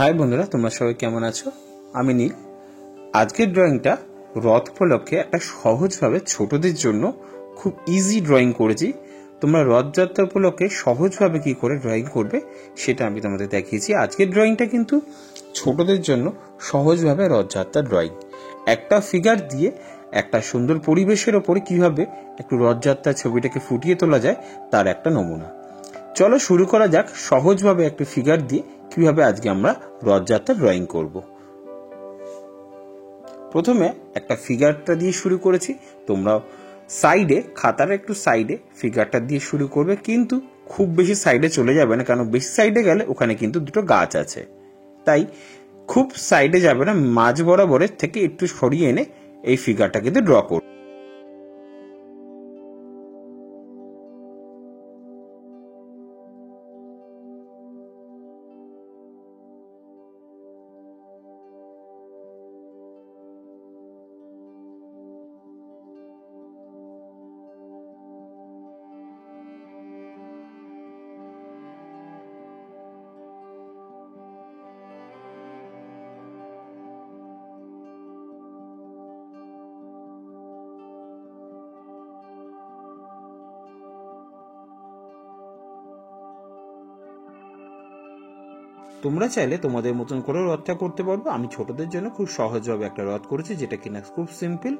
High বন্ধুরা, তোমরা সবাই কেমন আছো? আমি নীল। আজকের ড্রয়িংটা রথ উপলক্ষে একটা সহজভাবে ছোটদের জন্য খুব ইজি ড্রয়িং করেছি। তোমরা রথযাত্রা উপলক্ষে সহজভাবে কি করে ড্রয়িং করবে সেটা আমি তোমাদের দেখিয়েছি। আজকের ড্রয়িংটা কিন্তু ছোটদের জন্য সহজভাবে রথযাত্রা ড্রয়িং। একটা ফিগার দিয়ে একটা সুন্দর পরিবেশের ওপরে কিভাবে একটু রথযাত্রা ছবিটাকে ফুটিয়ে তোলা যায় তার একটা নমুনা। চলো শুরু করা যাক সহজভাবে একটা ফিগার দিয়ে কিভাবে আজকে আমরা রথযাত্রা ড্রয়িং করব। প্রথমে একটা ফিগারটা দিয়ে শুরু করেছি। তোমরা সাইডে, খাতার একটু সাইডে ফিগারটা দিয়ে শুরু করবে, কিন্তু খুব বেশি সাইডে চলে যাবে না, কারণ বেশি সাইডে গেলে ওখানে কিন্তু দুটো গাছ আছে, তাই খুব সাইডে যাবে না, মাঝ বরাবরের থেকে একটু সরিয়ে এনে এই ফিগারটা কিন্তু ড্র করবে। তোমরা চাইলে তোমাদের মতন করে রথটা করতে পারবে। আমি ছোটদের জন্য খুব সহজভাবে একটা রথ করেছি, যেটা কিনা খুব সিম্পল।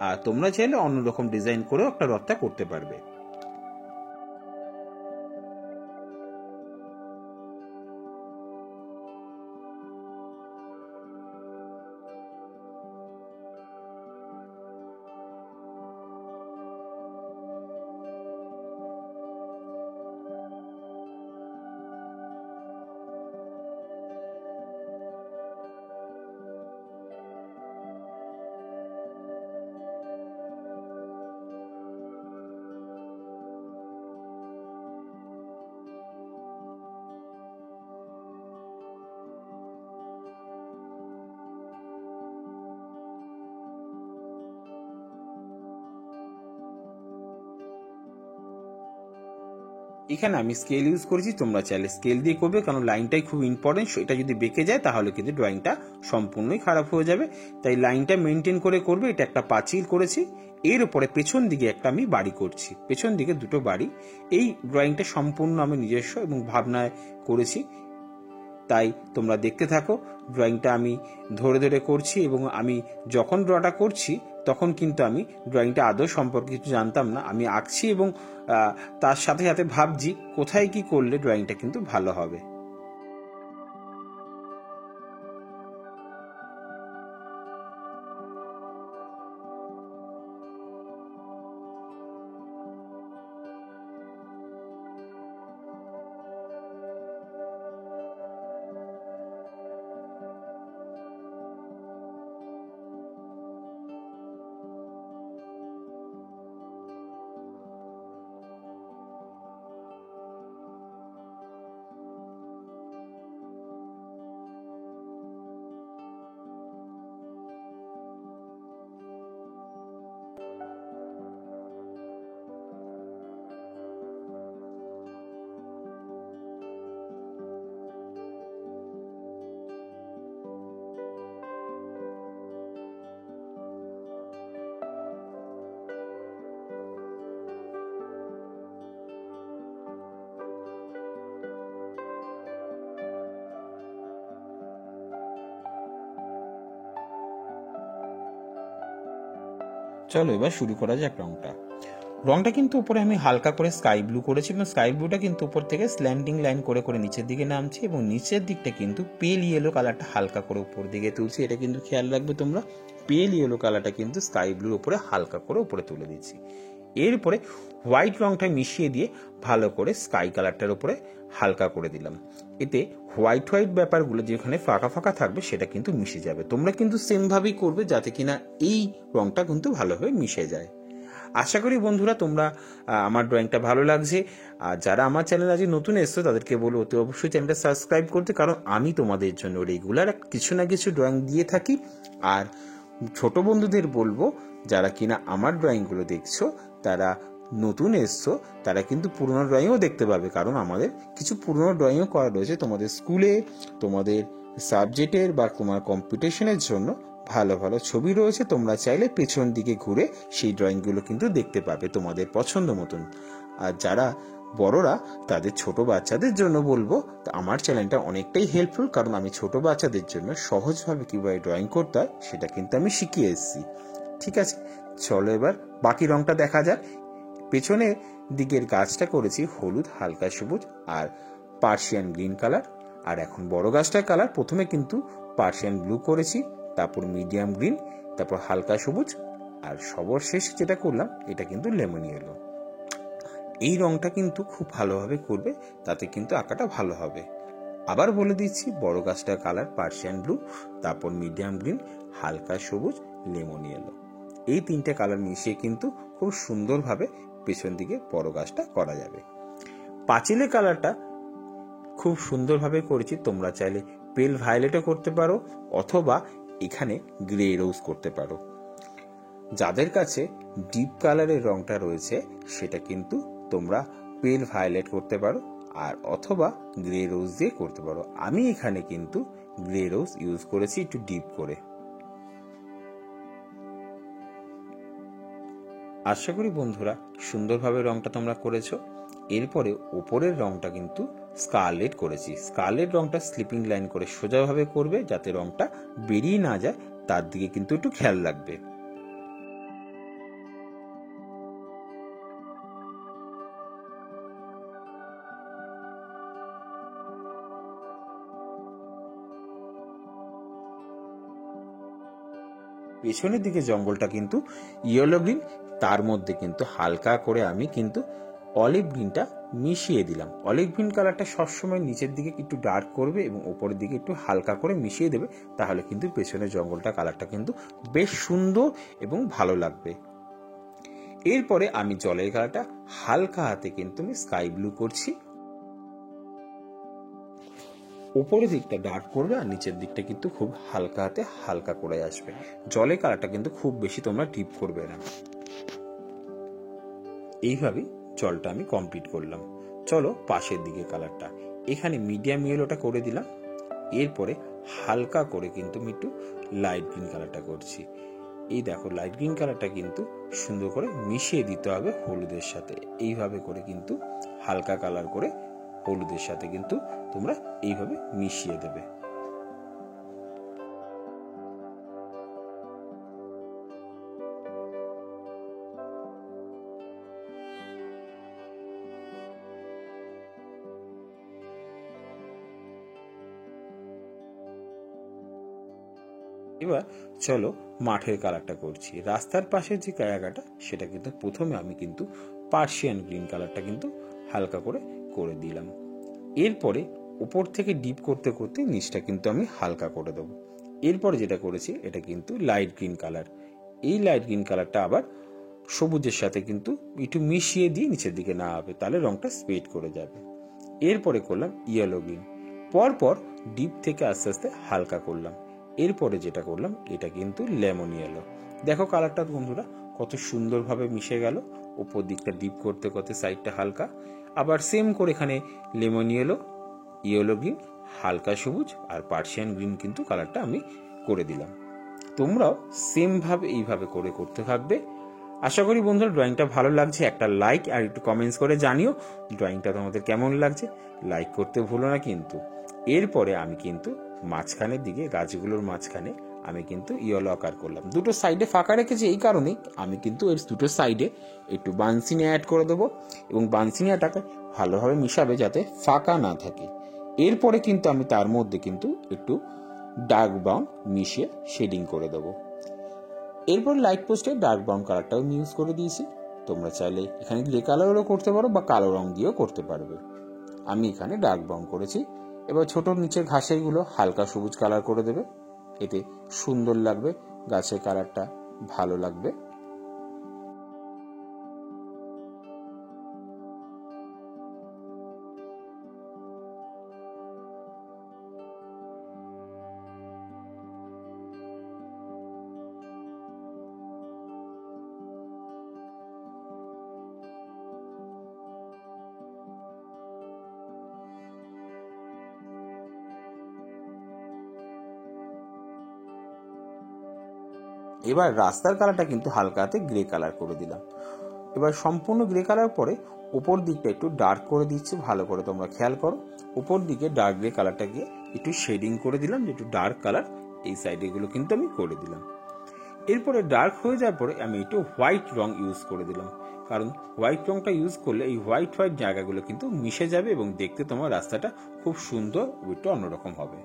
আর তোমরা চাইলে অন্যরকম ডিজাইন করেও একটা রথটা করতে পারবে। এখানে আমি স্কেল ইউজ করেছি, তোমরা চাইলে স্কেল দিয়ে করবে, কারণ লাইনটাই খুব ইম্পর্টেন্ট। এটা যদি বেঁকে যায় তাহলে কিন্তু ড্রয়িংটা সম্পূর্ণই খারাপ হয়ে যাবে, তাই লাইনটা মেনটেন করে করবে। এটা একটা পাঁচিল করেছি, এর উপরে পেছন দিকে একটা আমি বাড়ি করছি, পেছন দিকে দুটো বাড়ি। এই ড্রয়িংটা সম্পূর্ণ আমি নিজস্ব এবং ভাবনায় করেছি, তাই তোমরা দেখতে থাকো। ড্রয়িংটা আমি ধরে ধরে করছি, এবং আমি যখন ড্রটা করছি তখন কিন্তু আমি ড্রয়িংটা আদৌ সম্পর্কে কিছু জানতাম না। আমি আঁকছি এবং তার সাথে সাথে ভাবছি কোথায় কি করলে ড্রয়িংটা কিন্তু ভালো হবে। চলো এবার শুরু করা যাক রংটা কিন্তু উপরে আমি হালকা করে স্কাই ব্লু করেছি, এবং স্কাই ব্লুটা কিন্তু উপর থেকে স্ল্যান্ডিং লাইন করে করে নিচের দিকে নামছে, এবং নিচের দিকটা কিন্তু পেল ইয়েলো কালারটা হালকা করে উপর দিকে তুলছি। এটা কিন্তু খেয়াল রাখবে তোমরা, পেল ইয়েলো কালারটা কিন্তু স্কাই ব্লুর উপরে হালকা করে উপরে তুলে দিচ্ছি। এরপরে হোয়াইট রংটা মিশিয়ে দিয়ে ভালো করে স্কাই কালারটার উপরে হালকা করে দিলাম। এতে হোয়াইট হোয়াইট ব্যাপারগুলো যেখানে ফাঁকা ফাঁকা থাকবে সেটা কিন্তু মিশে যাবে। তোমরা কিন্তু সেমভাবেই করবে যাতে কিনা এই রংটা কিন্তু ভালোভাবে মিশে যায়। আশা করি বন্ধুরা তোমরা আমার ড্রয়িংটা ভালো লাগছে। আর যারা আমার চ্যানেল আজ নতুন এসছো তাদেরকে বলবো অতি অবশ্যই চ্যানেলটা সাবস্ক্রাইব করতে, কারণ আমি তোমাদের জন্য রেগুলার কিছু না কিছু ড্রয়িং দিয়ে থাকি। আর ছোট বন্ধুদের বলবো যারা কিনা আমার ড্রয়িংগুলো দেখছো, তারা নতুন এসছো, তারা কিন্তু পুরোনো ড্রয়িংও দেখতে পাবে, কারণ আমাদের কিছু পুরোনো ড্রয়িংও করা রয়েছে তোমাদের স্কুলে, তোমাদের সাবজেক্টের বা তোমার কম্পিটিশনের জন্য ভালো ভালো ছবি রয়েছে, তোমরা চাইলে পেছন দিকে ঘুরে সেই ড্রয়িংগুলো কিন্তু দেখতে পাবে তোমাদের পছন্দ মতন। আর যারা বড়রা তাদের ছোট বাচ্চাদের জন্য বলবো, আমার চ্যানেলটা অনেকটাই হেল্পফুল, কারণ আমি ছোট বাচ্চাদের জন্য সহজভাবে কীভাবে ড্রয়িং করতে হয় সেটা কিন্তু আমি শিখিয়ে এসেছি। ঠিক আছে, চলো এবার বাকি রংটা দেখা যাক। পেছনের দিকের গাছটা করেছি হলুদ, হালকা সবুজ আর পার্সিয়ান গ্রিন কালার। আর এখন বড় গাছটার কালার প্রথমে কিন্তু পার্সিয়ান ব্লু করেছি, তারপর মিডিয়াম গ্রিন, তারপর হালকা সবুজ, আর সর্বশেষ যেটা করলাম এটা কিন্তু লেমন ইয়েলো। এই রংটা কিন্তু খুব ভালোভাবে করবে, তাতে কিন্তু আঁকাটা ভালো হবে। আবার বলে দিচ্ছি, বড় গাছটার কালার পার্সিয়ান ব্লু, তারপর মিডিয়াম গ্রিন, হালকা সবুজ, লেমন ইয়েলো। এই তিনটে কালার মিশিয়ে কিন্তু খুব সুন্দরভাবে পেছন দিকে বড় গাছটা করা যাবে। পাঁচিলের কালারটা খুব সুন্দরভাবে করেছি, তোমরা চাইলে পেল ভায়োলেটও করতে পারো অথবা এখানে গ্রে রোজ করতে পারো। যাদের কাছে ডিপ কালারের রংটা রয়েছে সেটা কিন্তু তোমরা পেল ভায়োলেট করতে পারো আর অথবা গ্রে রোজ দিয়ে করতে পারো। আমি এখানে কিন্তু গ্রে রোজ ইউজ করেছি একটু ডিপ করে। আশা করি বন্ধুরা সুন্দরভাবে রংটা তোমরা করেছো। এরপরে ওপরের রংটা কিন্তু স্কারলেট করেছি। স্কারলেট রংটা স্লিপিং লাইন করে সোজাভাবে করবে, যাতে রংটা বেরিয়ে না যায়, তার দিকে কিন্তু একটু খেয়াল রাখবে। পেছনের দিকে জঙ্গলটা কিন্তু ইয়েলো গ্রিন, তার মধ্যে কিন্তু হালকা করে আমি কিন্তু অলিভ গ্রিনটা মিশিয়ে দিলাম। অলিভ গ্রিন কালারটা সবসময় নিচের দিকে একটু ডার্ক করবে এবং ওপরের দিকে একটু হালকা করে মিশিয়ে দেবে, তাহলে কিন্তু পেছনের জঙ্গলটা কালারটা কিন্তু বেশ সুন্দর এবং ভালো লাগবে। এরপরে আমি জলের কালারটা হালকা হাতে কিন্তু আমি স্কাই ব্লু করছি। উপরের দিকটা ডার্ক করবে আর নিচের দিকটা কিন্তু খুব হালকা হাতে হালকা করে আসবে। জলের কালারটা কিন্তু খুব বেশি তোমরা ডিপ করবে না। এইভাবেই জলটা আমি কমপ্লিট করলাম। চলো পাশের দিকে কালারটা, এখানে মিডিয়াম ইয়েলোটা করে দিলাম। এরপরে হালকা করে কিন্তু আমি একটু লাইট গ্রিন কালারটা করছি। এই দেখো লাইট গ্রিন কালারটা কিন্তু সুন্দর করে মিশিয়ে দিতে হবে হলুদের সাথে। এইভাবে করে কিন্তু হালকা কালার করে হলুদের সাথে কিন্তু তোমরা এইভাবে মিশিয়ে দেবে। এবার চলো মাঠের কালারটা করছি। রাস্তার পাশের যে জায়গাটা সেটা কিন্তু প্রথমে আমি কিন্তু পার্সিয়ান গ্রিন কালারটা কিন্তু হালকা করে করে দিলাম। এরপরে উপর থেকে ডিপ করতে করতে নিচটা কিন্তু আমি হালকা করে দেবো। এরপরে যেটা করেছি এটা কিন্তু লাইট গ্রিন কালার। এই লাইট গ্রিন কালারটা আবার সবুজের সাথে কিন্তু একটু মিশিয়ে দিয়ে নিচের দিকে না হবে, তাহলে রংটা স্প্রেড করে যাবে। এরপরে করলাম ইয়েলো গ্রিন, পরপর ডিপ থেকে আস্তে আস্তে হালকা করলাম। এরপরে যেটা করলাম এটা কিন্তু লেমন ইয়েলো। দেখো কালারটা বন্ধুরা কত সুন্দরভাবে মিশে গেল। উপর দিকটা ডিপ করতে করতে সাইডটা হালকা, আবার সেম করে এখানে লেমন ইয়েলো, ইয়েলো গ্রিন, হালকা সবুজ আর পার্সিয়ান গ্রিন কিন্তু কালারটা আমি করে দিলাম। তোমরাও সেমভাবে এইভাবে করে করতে থাকবে। আশা করি বন্ধুরা ড্রয়িংটা ভালো লাগছে। একটা লাইক আর একটু কমেন্টস করে জানিও ড্রয়িংটা তোমাদের কেমন লাগছে। লাইক করতে ভুলো না কিন্তু। এরপরে আমি কিন্তু মাঝখানের দিকে গাছগুলোর মাঝখানে আমি কিন্তু ইয়েলো আকার করলাম। দুটো সাইডে ফাঁকা রেখেছি এই কারণেই, আমি কিন্তু এর দুটো সাইডে একটু বানসিনি অ্যাড করে দেবো এবং বানসিনিয়াটাকে ভালোভাবে মিশাবে যাতে ফাঁকা না থাকে। এরপরে কিন্তু আমি তার মধ্যে কিন্তু একটু ডার্ক ব্রাউন মিশিয়ে শেডিং করে দেবো। এরপর লাইট পোস্টে ডার্ক ব্রাউন কালারটাও ইউজ করে দিয়েছি। তোমরা চাইলে এখানে গ্রে কালারও করতে পারো বা কালো রং দিয়েও করতে পারবে। আমি এখানে ডার্ক ব্রাউন করেছি। এবার ছোট নিচের ঘাসেগুলো হালকা সবুজ কালার করে দেবে, এতে সুন্দর লাগবে, গাছের কালারটা ভালো লাগবে। এবার রাস্তার কালারটা কিন্তু হালকা হাতে গ্রে কালার করে দিলাম। এবার সম্পূর্ণ গ্রে কালার পরে উপর দিকটা একটু ডার্ক করে দিচ্ছি, ভালো করে তোমরা খেয়াল করো। উপর দিকে ডার্ক গ্রে কালারটা গিয়ে একটু শেডিং করে দিলাম, যে একটু ডার্ক কালার এই সাইডে গুলো কিন্তু আমি করে দিলাম। এরপরে ডার্ক হয়ে যাওয়ার পরে আমি একটু হোয়াইট রং ইউজ করে দিলাম, কারণ হোয়াইট রংটা ইউজ করলে এই হোয়াইট হোয়াইট জায়গাগুলো কিন্তু মিশে যাবে এবং দেখতে তোমার রাস্তাটা খুব সুন্দর একটু অন্যরকম হবে।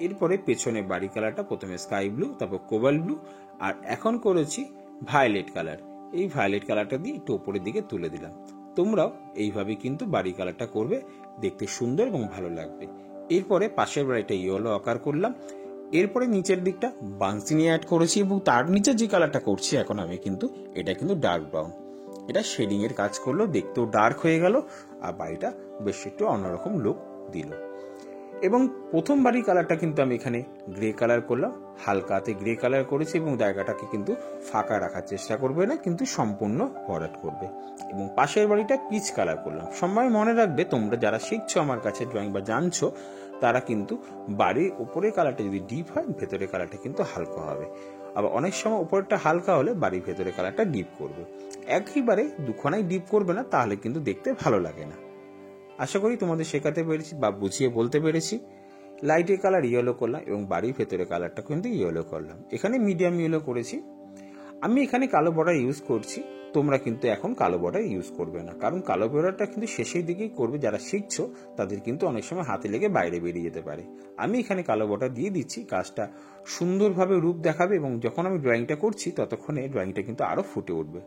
এরপরে পেছনে বাড়ি কালারটা প্রথমে স্কাই ব্লু, তারপর কোবাল্ট ব্লু, আর এখন করেছি ভায়োলেট কালার। এই ভায়োলেট কালারটা দিয়ে একটু উপরের দিকে তুলে দিলাম। তোমরাও এইভাবে কিন্তু বাড়ি কালারটা করবে, দেখতে সুন্দর এবং ভালো লাগবে। এরপরে পাশের বাড়িটা ইয়েলো আকার করলাম। এরপরে নিচের দিকটা বান্সিনি অ্যাড করেছি এবং তার নিচে যে কালারটা করছি এখন আমি কিন্তু এটা কিন্তু ডার্ক ব্রাউন। এটা শেডিং এর কাজ করলো, দেখতেও ডার্ক হয়ে গেল আর বাড়িটা বেশ একটু অন্যরকম লুক দিল। এবং প্রথম বাড়ির কালারটা কিন্তু আমি এখানে গ্রে কালার করলাম, হালকাতে গ্রে কালার করেছি এবং জায়গাটাকে কিন্তু ফাঁকা রাখার চেষ্টা করবে না, কিন্তু সম্পূর্ণ ভরাট করবে। এবং পাশের বাড়িটা পিচ কালার করলাম। সবাই মনে রাখবে, তোমরা যারা শিখছো আমার কাছে ড্রয়িং বা জানছো, তারা কিন্তু বাড়ির উপরের কালারটা যদি ডিপ হয়, ভেতরের কালারটা কিন্তু হালকা হবে। আবার অনেক সময় উপরেরটা হালকা হলে বাড়ির ভেতরের কালারটা ডিপ করবে। একইবারে দুখানাই ডিপ করবে না, তাহলে কিন্তু দেখতে ভালো লাগে না। আশা করি তোমাদের শেখাতে পেরেছি বা বুঝিয়ে বলতে পেরেছি। লাইটের কালার ইয়েলো করলাম এবং বাড়ির ভেতরে কালারটা কিন্তু ইয়েলো করলাম। এখানে মিডিয়াম ইয়েলো করেছি। আমি এখানে কালো বর্ডার ইউজ করছি, তোমরা কিন্তু এখন কালো বর্ডার ইউজ করবে না, কারণ কালো বর্ডারটা কিন্তু শেষের দিকেই করবে। যারা শিখছো তাদের কিন্তু অনেক সময় হাতে লেগে বাইরে বেরিয়ে যেতে পারে। আমি এখানে কালো বর্ডার দিয়ে দিচ্ছি, কাজটা সুন্দরভাবে রূপ দেখাবে এবং যখন আমি ড্রয়িংটা করছি ততক্ষণে ড্রয়িংটা কিন্তু আরো ফুটে উঠবে।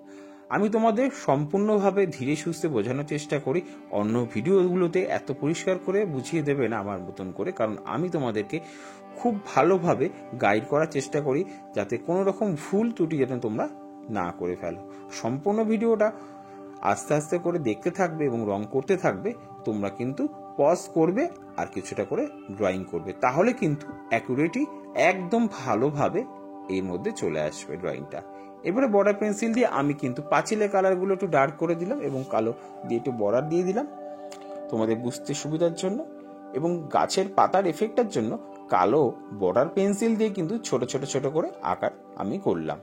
আমি তোমাদের সম্পূর্ণভাবে ধীরে সুস্থে বোঝানোর চেষ্টা করি, অন্য ভিডিওগুলোতে এত পরিষ্কার করে বুঝিয়ে দেবে না আমার মতন করে, কারণ আমি তোমাদেরকে খুব ভালোভাবে গাইড করার চেষ্টা করি, যাতে কোনো রকম ভুল ত্রুটি যেন তোমরা না করে ফেলো। সম্পূর্ণ ভিডিওটা আস্তে আস্তে করে দেখতে থাকবে এবং রং করতে থাকবে। তোমরা কিন্তু পজ করবে আর কিছুটা করে ড্রয়িং করবে, তাহলে কিন্তু অ্যাকুরেটি একদম ভালোভাবে এর মধ্যে চলে আসবে ড্রয়িংটা। এবারে বর্ডার পেন্সিল দিয়ে আমি কিন্তু পাঁচিলের কালারগুলো একটু ডার্ক করে দিলাম এবং কালো দিয়ে একটু বর্ডার দিয়ে দিলাম তোমাদের বুঝতে সুবিধার জন্য। এবং গাছের পাতার এফেক্টের জন্য কালো বর্ডার পেন্সিল দিয়ে কিন্তু ছোট ছোট ছোট করে আকার আমি করলাম।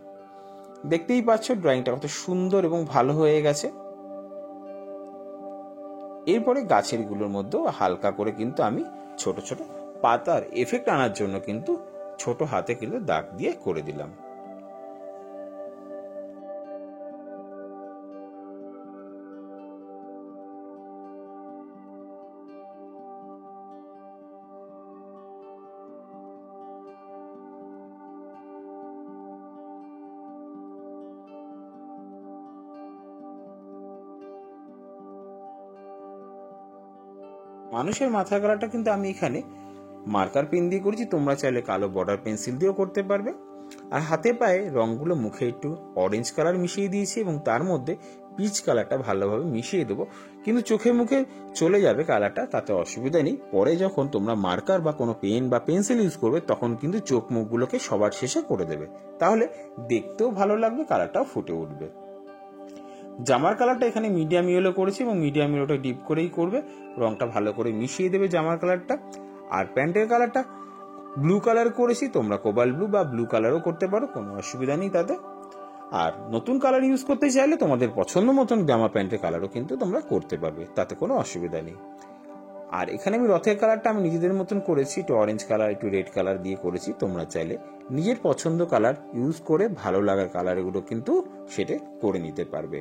দেখতেই পাচ্ছ ড্রয়িংটা কত সুন্দর এবং ভালো হয়ে গেছে। এরপরে গাছের গুলোর মধ্যেও হালকা করে কিন্তু আমি ছোট ছোট পাতার এফেক্ট আনার জন্য কিন্তু ছোট হাতে কিন্তু দাগ দিয়ে করে দিলাম। মানুষের মাথার কালারটা কিন্তু আমি এখানে মার্কার পেন দিয়ে করেছি, তোমরা চাইলে কালো বর্ডার পেন্সিল দিয়েও করতে পারবে। আর হাতে পায়ে রংগুলো মুখে একটু অরেঞ্জ কালার মিশিয়ে দিয়েছি এবং তার মধ্যে পিচ কালারটা ভালোভাবে মিশিয়ে দেবো, কিন্তু চোখে মুখে চলে যাবে কালারটা, তাতে অসুবিধা নেই। পরে যখন তোমরা মার্কার বা কোনো পেন বা পেন্সিল ইউজ করবে তখন কিন্তু চোখ মুখগুলোকে সবার শেষে করে দেবে, তাহলে দেখতেও ভালো লাগবে, কালারটাও ফুটে উঠবে। জামার কালারটা এখানে মিডিয়াম ইয়েলো করেছি এবং মিডিয়াম ইয়েলোটা ডিপ করেই করবে, রংটা ভালো করে মিশিয়ে দেবে জামার কালারটা। আর প্যান্টের কালারটা ব্লু কালার করেছি, তোমরা কোবাল্ট ব্লু বা ব্লু কালারও করতে পারো, কোনো অসুবিধা নেই তাতে। আর নতুন কালার ইউজ করতে চাইলে তোমাদের পছন্দ মতন জামা প্যান্টের কালারও কিন্তু তোমরা করতে পারবে, তাতে কোনো অসুবিধা নেই। আর এখানে আমি রথের কালারটা আমি নিজেদের মতন করেছি, একটু অরেঞ্জ কালার একটু রেড কালার দিয়ে করেছি। তোমরা চাইলে নিজের পছন্দ কালার ইউজ করে ভালো লাগার কালারগুলো কিন্তু সেটা করে নিতে পারবে।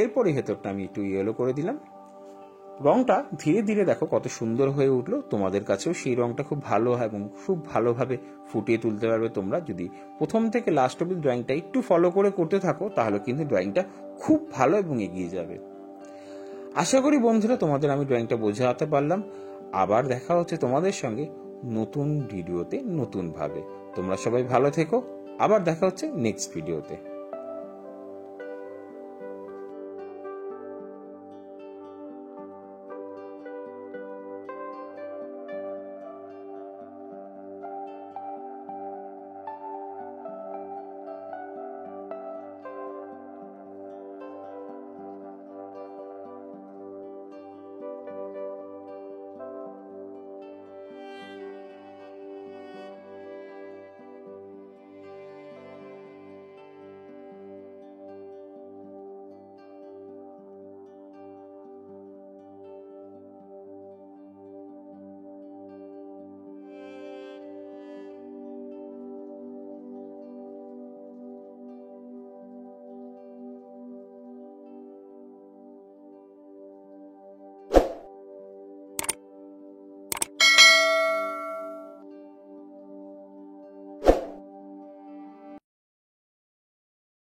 এরপরে ভেতরটা আমি একটু ইয়েলো করে দিলাম। রংটা ধীরে ধীরে দেখো কত সুন্দর হয়ে উঠলো, তোমাদের কাছেও সেই রংটা খুব ভালো হয় এবং খুব ভালোভাবে ফুটিয়ে তুলতে পারবে তোমরা যদি প্রথম থেকে লাস্ট অবধি ড্রয়িংটা একটু ফলো করে করতে থাকো, তাহলে কিন্তু ড্রয়িংটা খুব ভালো এবং এগিয়ে যাবে। আশা করি বন্ধুরা তোমাদের আমি ড্রয়িংটা বোঝাতে পারলাম। আবার দেখা হচ্ছে তোমাদের সঙ্গে নতুন ভিডিওতে নতুন ভাবে। তোমরা সবাই ভালো থেকো, আবার দেখা হচ্ছে নেক্সট ভিডিওতে।